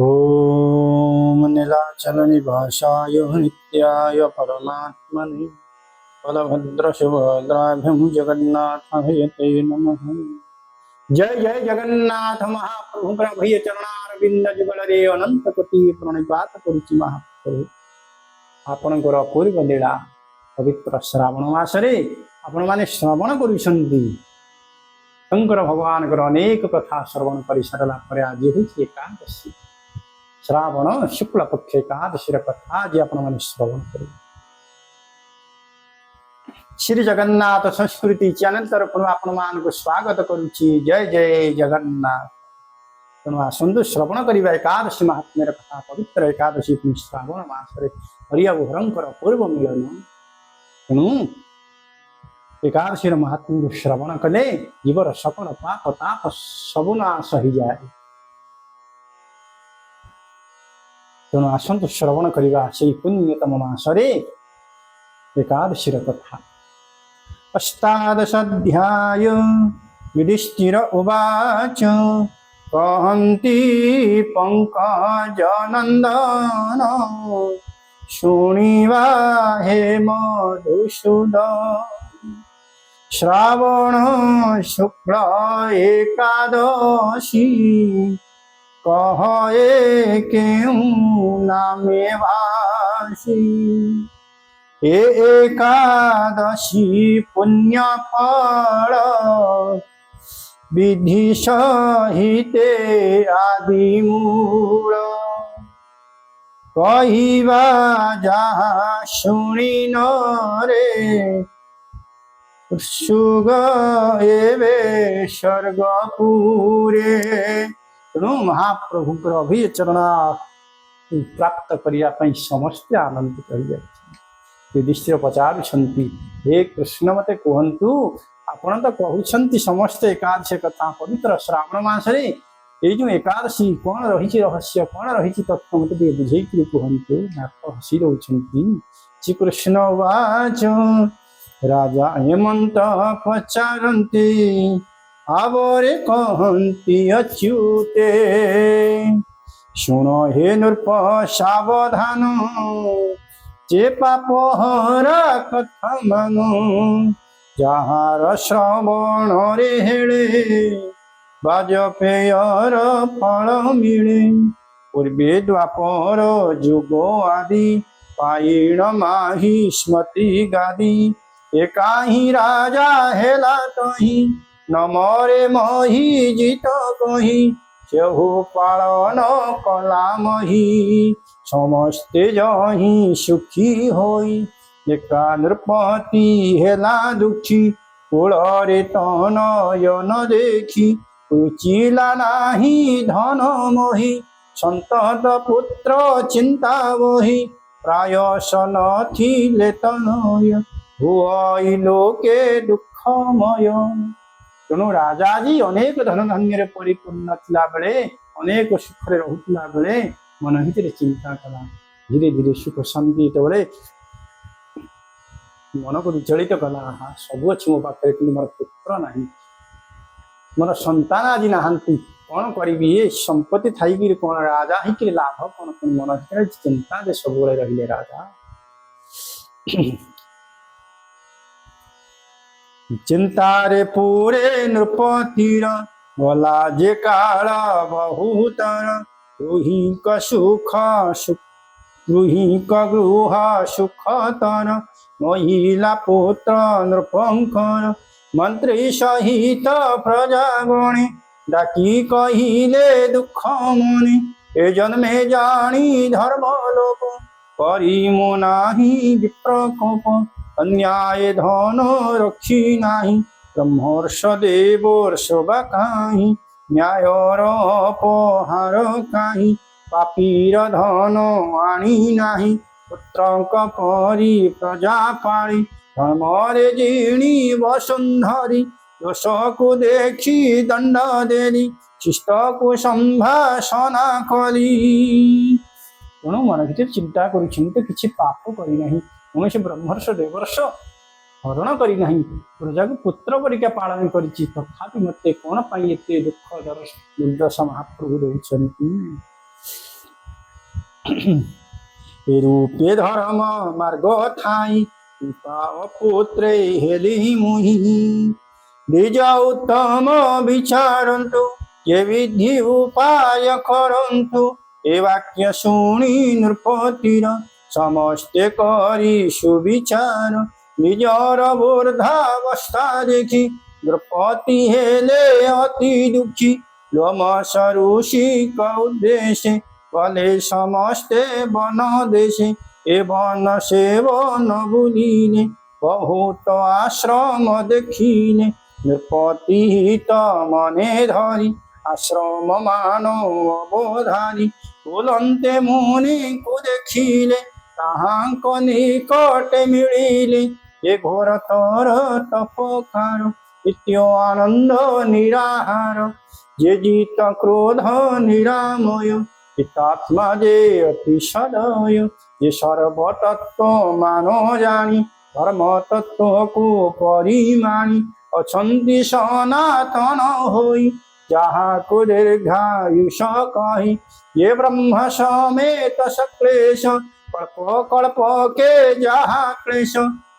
ओम नीलाचल निवासाय नित्याय परमात्मने बलभद्र सुभद्राभ्यं जगन्नाथाय ते नमः। जय जय जगन्नाथ महाप्रभु प्रभय चरणारविंद जुगल रे अनंत कोटि प्रणिपात करुछि महाप्रभु। आपणकर पूर्व लीला पवित्र श्रावण मासरे आपण माने श्रवण करुछन्ति। शंकर भगवान अनेक कथा श्रवण कर सारा पर आज होछि एकादशी। श्रावण शुक्ल पक्ष एकादशी कथा आज आपण श्रवण कर। श्री जगन्नाथ संस्कृति चैनल तरफ आपण मान को स्वागत करुछि। जय जय जगन्नाथ। तेणु आसतु श्रवण करवा एकादशी महात्म्य कथा। पवित्र एकादशी श्रावण मासरे हरिहरंकर पूर्व मिलन। तेणु एकादशी महात्म्य श्रवण कले जीवर सकल पाप ताप सबु नाश हो जाए। तेणु आसतु श्रवण करवा से पुण्यतम मासरे एकादशी कथा। अष्टादशाध्याय। युधिष्ठिर उवाच कहन्ति पंकजनन्दन शुणिवा हे मधुसूदन। श्रावण शुक्ल एकादशी कहे केउं नामे वासी। एकादशी पुण्य फल विधि सहिते आदि मूल। कहिबा जहाँ शुणी न रे सुग एवे स्वर्गपुरे। तेणु महाप्रभुंकर अभी चरण प्राप्त करने समस्ते आनंदित हो जाए। युधिष्ठिर पचारुछन्ति हे कृष्ण मते कहतु आपण तो कहउछन्ति समस्ते एकादशी कथा। पवित्र श्रावण मासरे ये जो एकादशी कौन रही रहस्य कौन रही तत्व मत बुझे कहतु। नाथ हसी रोचन्ति। श्री कृष्ण उवाच राजा हेमंत पचारन्ति आवरे कहन्ति अच्युते। शुण हे नृप सावधान जे पापहरा कथा मानो। जहाँ श्रवण रे हेले बाजपेयर फल मिले। पूर्वे द्वापर जुग आदि पाइण माही स्मृति गादी। एकाही राजा हेला कही न मरे मही जीत कही। चहु पालन कला मही समस्ते जही सुखी होई। एका नृपति हेला दुखी कूଳରେ तनयन देखी। रुचिला नाही धन मोही संतत पुत्र चिंता वही। प्रायस नथिले तनय हुई लोके दुखमय। तेणु राजाजी अनेक धन धान्य परिपूर्ण थिला बेले अनेक सुखरे रहुथिला बेले मन भितर चिंता कला। धीरे धीरे सुख शांति जेतबेले मन को विचलित कला। हाँ सब अच्छी मो पाखे कि मोर पुत्र नहीं मोर संतान आज नहांती कौन करी। ये संपत्ति थी कौन राजा ही लाभ कौन मन भितर चिंता जे सब रहिले राजा। चिंतारे पूरे नृपतिर गला जे काल बहुतर। रुहिक सुख रुहिक गृह सुखतर महिला पुत्र नृपंकर। मंत्री सहित प्रजागणे डाकी कहिले दुख मने। ए जन्मे जानी धर्म लोक करिमो नाही विप्रकोप। अन्याय धन रक्षी नाही ब्रह्मर्ष देवर्ष बाकाही। न्यायर अपहार काहि पापीर धन आनी नाही। पुत्रक परी प्रजा पाली धर्मरे जीणी वसुंधरी। दोष को देखी दंड देली शिष्ट को संभाषणा कली। तेणु मन भर चिंता कर पाप करना कौन से ब्रह्मर्ष देवर्ष हरण करना प्रजा को पुत्र परिका पालन करी। तथापि मत कौन पाई दुख दुर्दशा महाप्रभु देउछन्ति। रूपे धर्म मार्ग थाई पुत्रे हेली मुहि निज उत्तम विचारन्तु ये विधि उपाय करन्तु ए वाक्य शुणी नृपतिर समस्ते करी सुविचार निजर वृद्धावस्था देखी नृपति हेले अति दुखी लोमश ऋषि उद्देश्य कले समस्ते वन देशे ए वन से वन बुलिने बहुत आश्रम देखिने नृपति हित मने धरी आश्रम मानव अवधारी बोलन्ते मुनि को देखिले ताहांक निकटे मिलिले ये घोर तर तपकार नित्य आनंद निराहार जे जीत क्रोध निरामय चित्तात्मा जे अति सदय ये सर्वतत्व मानो जानी धर्म तत्व को परिमाणी अछंति सनातन होई जहाँ को दीर्घायुष कही ये ब्रह्म समेत सक्लेश कल्प कल्प के जहाँ क्लेश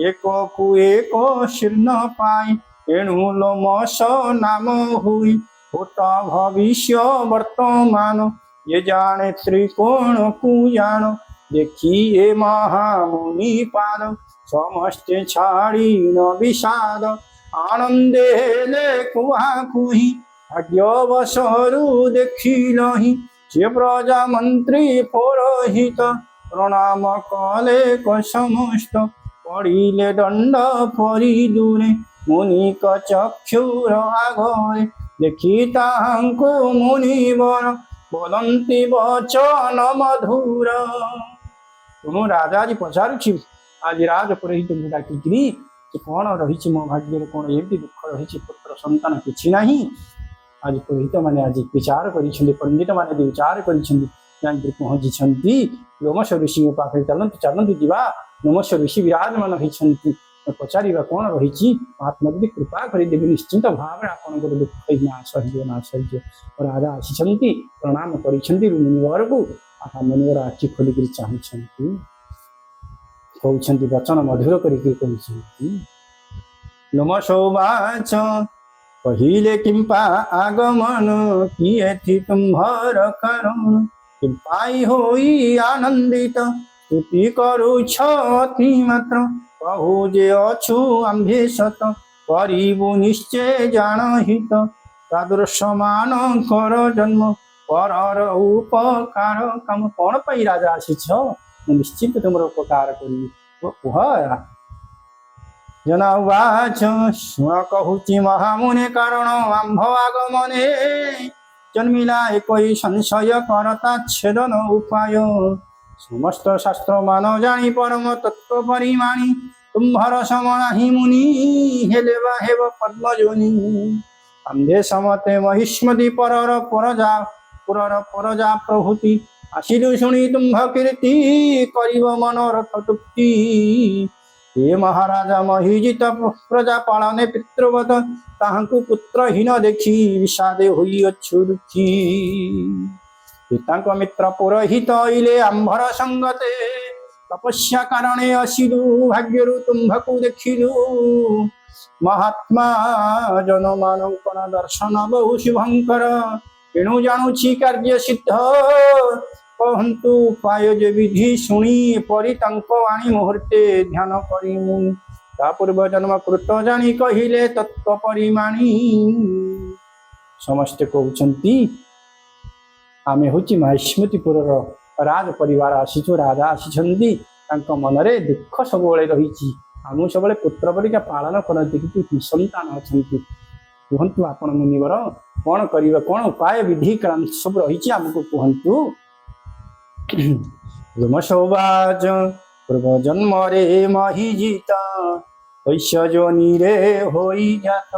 एको कु एको शीर्ण पाई एणु लोमश नाम हुई भूत भविष्य वर्तमान ये जाने त्रिकोण को जानो देखिए महामुनि पाद समस्ते छाड़ी न विषाद आनंदे ले कुहा कुही भाग्यवशरु देखिलहि से प्रजा मंत्री पुरोहित प्रणाम कले क समस्त पड़िले दंड परि दूरे मुनि क चक्षुर आगरे देखी तांको मुनिवर बोलंती वचन मधुर तुम राजा जी पचारुछि आज राज पुरोहित डाकिकी कौन रही मो भाग्य कौन एमती दुख रही पुत्र संतान किछि नाही आज पुरोहित मैंने आज विचार कर पंडित मैंने विचार कर पहुँची लोमश ऋषि पाखे चलतु चलतु जा लोमश ऋषि विराजमान होती पचार कौन रही महात्मा जी कृपा करदेवी निश्चिंत भाव आपन दुख नाश हो राजा आसी प्रणाम कर मुनिवर को मुनिवर आखि खोलिक चाहती कहते वचन मधुर करके लोमशोवाच पहिले किंपा आगमन किए थी तुम्हार करुण किंपाई होई आनंदित स्तुति करुछ अति मात्र कहू जे अछु आम्भे सत करिबु निश्चय जानहित तादृशमान कर जन्म परर उपकार काम कौन पाई राजा आसीछ निश्चित तुम उपकार करी कुह जनावाच शुण कहूची महामुने कारण आंभ आगमने जन्मिला एक संशय करता छेदन उपाय समस्त शास्त्र मान जानी परम तत्व परिमाणी तुम्हार समना ही मुनि हेले बा हेब पद्मजोनि आंधे समते महिष्मति परर परजा प्रभुति आसिलु शुणी तुम्भ कीर्ति करिब मनोरथ तृप्ति हे महाराजा महिजित प्रजा पालने पितृवत ताहांकु पुत्रहीन देखी विषादे होई अछु दुखी पितांक मित्र पुरोहित इले आंभर संगते तपस्या कारणे असिलु भाग्यरु तुम्भकु देखिलु महात्मा जन मानवकर दर्शन बहु शुभंकर एणु जानुछि कार्य सिद्ध कहन्तु उपाय जे विधि शुणी परि तांको आनी मुहूर्ते ध्यान करिमु ता पूर्व जन्म कृत जानी कहिले तत्व परिमाणी समस्त कहउछंती आमे होची महिष्मतिपुर राज परिवार आसीछु राजा आसीछंती तांको मनरे दुख सबले रहिछि आमु सबले पुत्र परिका पालन करंती कि संतान अछंती कहन्तु आपण मुनिवर कोन करिवे कोन उपाय विधि क्रम सब रहिछि हमकु कहन्तु लोमशोवाच पूर्व जन्म रे महिजिता वैश्य जोनि रे होई जात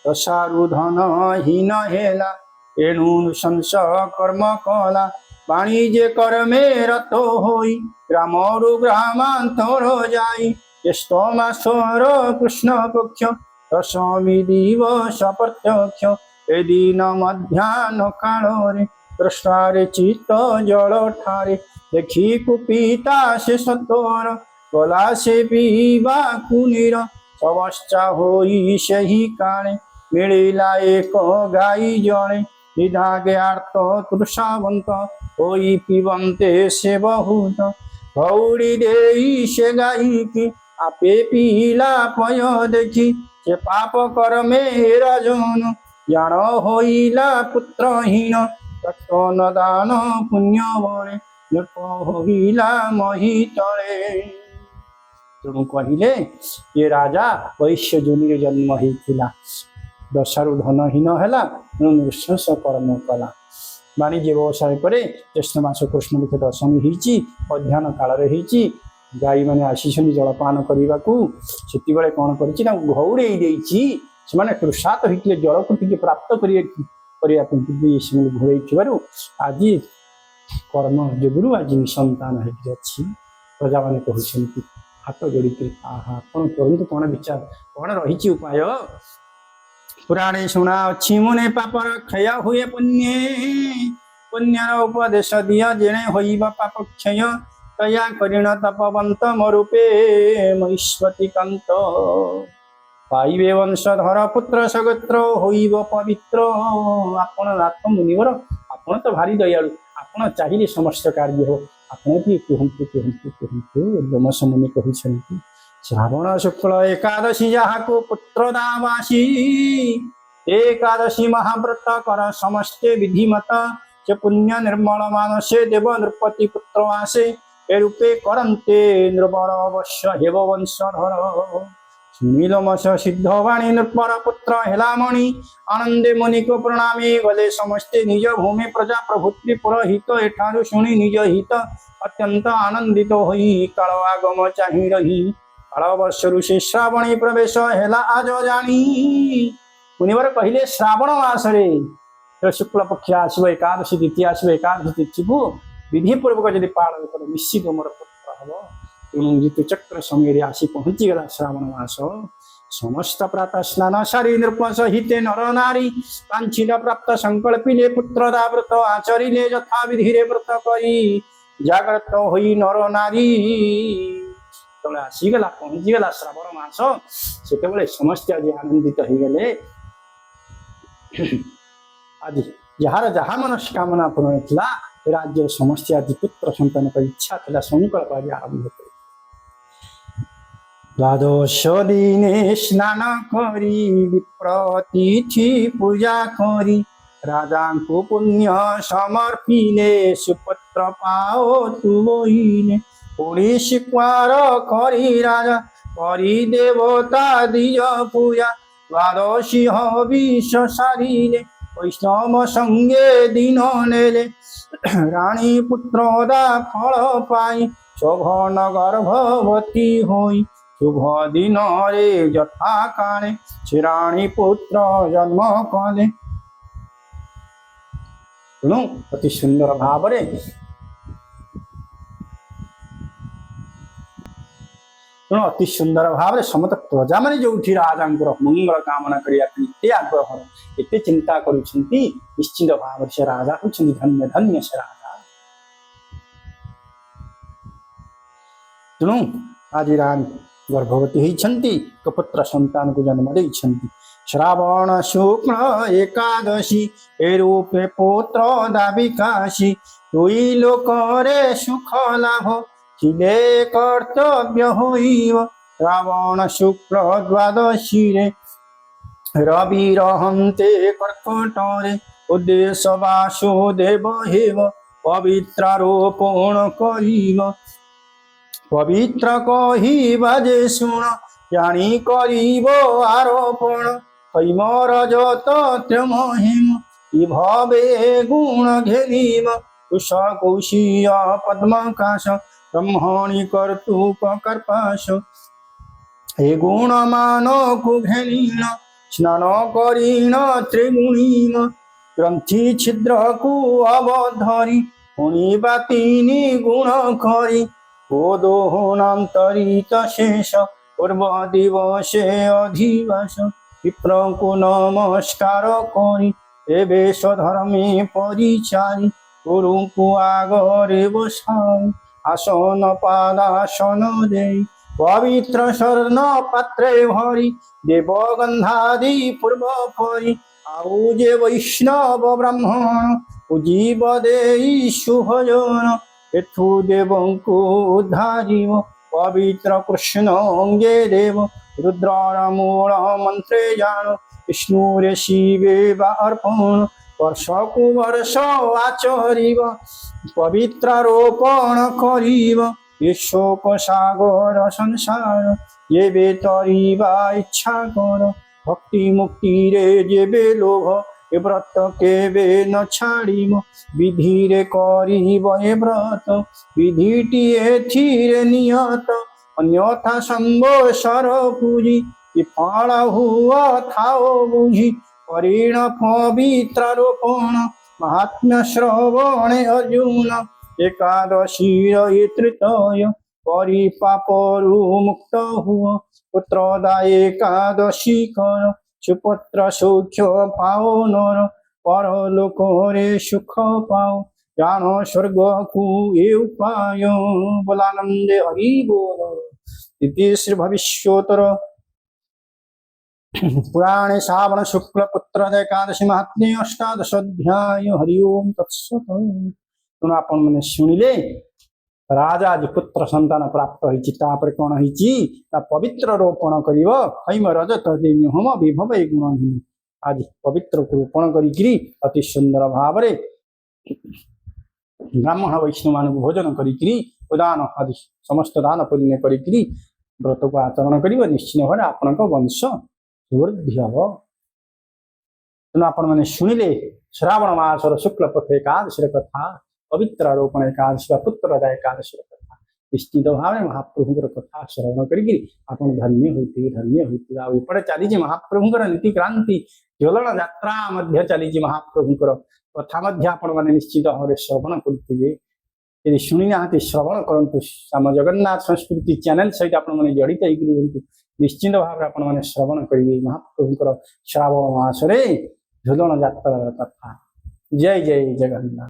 दशारु धन हीन हेला एणु संस कर्म कला वाणिज्य कर्मे रत होई ग्रामरु ग्रामांतर जाई ज्येष्ठ मासर कृष्ण पक्ष दशमी दिवस प्रत्यक्ष ए दिन मध्याह्न काल रे दृष्टारे चित्त जल ठारे देखी कुपिता से सतोर गला से पीवा कुनीर समस्या होई सही काणे मिलिला एक गाई जणे विधागे आर्त तृषावंत होई पिबंते से बहुत गौड़ी देई से गाई की आपे पीला पय देखी से पाप कर मेरा जन जान होइला पुत्रहीन तत्व न दान पुण्य बळे नृप होइला मही तळे तेणु कहले ये राजा वैश्य जोनि जन्म होता दशारु धनहीन है नृशंस कर्म कला वाणिज्य व्यवसाय पर ज्येष्ठ मास कृष्ण पक्ष दशमी होती मध्याह्न काल गाई मैंने आसी जलपान करने को से कौन कर घौड़े से कृषात होते जल को टे प्राप्त करने घोड़े आज कर्म जोगुरु आज निसंतान होती प्रजा मैंने कहते हाथ जोड़ी आहा कौन कहते कौन विचार कौन रही उपाय पुराणे शुणा अच्छी मुने पापर क्षय हुए पुण्य पुण्यर उपदेश दिया जेने होइब पाप क्षय तया करिण तपवंत मरूपे महिष्वती कांत पाइबे वंशधर पुत्र सगोत्र होइब पवित्र आपण नाथ मुनिवर आपण तो भारी दयालु आपण चाहिए समस्त कार्य हो आपण भी कहतु कहतु कहतु व्यास मुनि कहते श्रावण शुक्ल एकादशी जहाँ को पुत्र दावासी एकादशी महाव्रत कर समस्ते विधिमत से पुण्य निर्मल मानसे देव नृपति पुत्र आसे ए रूपे करन्ते नृवर अवश्य हेव वंशधर सुनीलमस सिद्धवाणी नृपर पुत्र हेलामणि आनंदे मुनि को प्रणामी गले समस्ते निज भूमि प्रजा प्रभुत्रि पुरहित एठारु शुणी निज हित अत्यंत आनंदित होई काल आगम चाहि रही काल वर्ष ऋषि श्रावणी प्रवेश हेला आज जानी मुनिवर कहले श्रावण मासरे शुक्ल पक्ष आसो एकादशी तिथि आसो एकादशी तिथि को विधिपूर्वक जब पालन कर निश्चित मोर पुत्र हम तेणु ऋतुचक्र समय आसी पहुँचीगला श्रावण मास समस्त प्रातः स्नान सारी नृप सहित नर नारी कांक्षित प्राप्त संकल्पिले पुत्र व्रत आचरिले यथा विधि व्रत करी जागृत होई नर नारी तले आसीगला पहुँचीगला श्रावण मास से समस्त आज आनंदित हो गले आज जार जहाँ मनस्कामना पूर्ण था राज्य समस्त आज पुत्र संतान का इच्छा था संकल्प आज आरंभ कर द्वादश दिने स्नान करी विप्रतिथि पूजा करी राजा को पुण्य समर्पिले सुपुत्र पाओ तु बोइले पुरी स्वीकार करी राजा करी देवता दिज पूजा द्वादशी हविष सारिले वैष्णव संगे दिन नेले रानी पुत्रोदा फल पाई शोभन गर्भवती होई शुभ दिन रे यथा काले श्रीराणी पुत्र जन्म कले तेणु अति सुंदर भाव तेणु अति सुंदर भाव समस्त प्रजा मैंने जो राजा मंगल कामना करते आग्रह एत चिंता कर निश्चित भाव से राजा होती धन्य धन्य से राजा तेणु आज रानी गर्भवती होती पुत्र संतान को जन्म देती श्रावण शुक्ल एकादशी ए रूपे पुत्र दाविकाशी दुई लोक रे सुख लाभ किले कर्तव्य होइब श्रावण शुक्ल द्वादशी रे रवि रहन्ते कर्कट रे उद्देश्य वासुदेव हेव पवित्र रोपण करिब पवित्र कहिबा जे शुण जानी करिब आरोपण कैम रजत त्र्यमहिम भवे गुण घेरिब कुश कौशीय पद्मकाश ब्रह्मणि कर्तुक कर्पाश हे गुण मानो को घेरिण स्नान करिण त्रिगुणीम ग्रंथि छिद्र को अवधरी शुणिबा तीनि गुण करी गोदोहनान्तरित शेष पूर्व दिवसे अधिवास विप्र को नमस्कार करी एवेश धर्मे परिचारी গুরুଙ୍କୁ আগরে বসাই আসন পাদাসন দেই পবিত্র স্বর্ণ পাত্রে ভরি দেব গন্ধাদি পূর্ব পরি ଆଉ ଯେ ବୈଷ୍ଣବ ବ୍ରାହ୍ମଣ ପୂଜିବ ଦେଇ ଶୁଭଜନ ଏଠୁ ଦେବଙ୍କୁ ଉଦ୍ଧାରିବ ପବିତ୍ର କୃଷ୍ଣ ଅଙ୍ଗେ ଦେବ ରୁଦ୍ରର ମୂଳ ମନ୍ତ୍ରେ ଜାଣ ବିଷ୍ଣୁରେ ଶିବେ ବା ଅର୍ପଣ ବର୍ଷକୁ ବର୍ଷ ଆଚରିବ ପବିତ୍ର ରୋପଣ କରିବ ବିଶ୍ୱକ ସାଗର ସଂସାର ଯେବେ ତରିବା ଇଚ୍ଛା କର ଭକ୍ତି ମୁକ୍ତିରେ ଯେବେ ଲୋଭ ଏ ବ୍ରତ କେବେ ନ ଛାଡ଼ିବ ବିଧିରେ କରିବ ଏ ବ୍ରତ ବିଧିଟି ଏଥିରେ ନିୟତ ଅନ୍ୟଥା ସମ୍ବସର ପୂଜି ଫଳ ହୁଅ ଥାଅ ବୁଝି କରିଣ ପବିତ୍ର ରୋପଣ ମହାତ୍ମ୍ୟ ଶ୍ରବଣେ ଅର୍ଜୁନ ଏକାଦଶୀର ଏ ତୃତୀୟ କରି ପାପରୁ ମୁକ୍ତ ହୁଅ ପୁତ୍ରଦା ଏକାଦଶୀ କର ସୁପୁତ୍ର ସୌଖ୍ୟ ପାଓ ନର ପରଲୋକରେ ସୁଖ ପାଓ ଜାଣ ସ୍ୱର୍ଗକୁ ଏ ଉପାୟ ବୋଲାନନ୍ଦେ ହରି ବୋଲ ଇତି ଶ୍ରୀ ଭବିଷ୍ୟୋତ୍ତର पुराणे श्रावण शुक्ल पुत्र एकादशी महात्म्य अष्टादश अध्याय हरि ओम तत्सत तेणु आपण मैंने शुणिले राजा आज पुत्र संतान प्राप्त होती कौन होती पवित्र रोपण कर हैम रजत देवी होम विभव ए गुणहीन आज पवित्र को रोपण करी अति सुंदर भाव ब्राह्मण वैष्णव मान भोजन करी उदान आदि समस्त दान पुण्य करी व्रत को आचरण कर निश्चित भाव आपण वंश वृद्धि हम तेणु आपण मैंने शुणिले श्रावण मासर शुक्ल पक्ष एकादशी कथा पवित्र रोपण एकादशी पुत्रदा एकादशी कथा निश्चित भाव महाप्रभुंर कथा श्रवण करी धन्य होती आउपटे चली महाप्रभुंर नीतिक्रांति ज्वलन यात्रा चली महाप्रभुंर कथा आपण मैंने निश्चित भाव श्रवण करेंगे यदि शुणी ना श्रवण करूँ आम जगन्नाथ संस्कृति चैनल सहित आपने जड़ित होती निश्चित भाव आपने श्रवण करेंगे महाप्रभुंर श्रावण मासरे झुलन यात्रा कथा जय जय जगन्नाथ।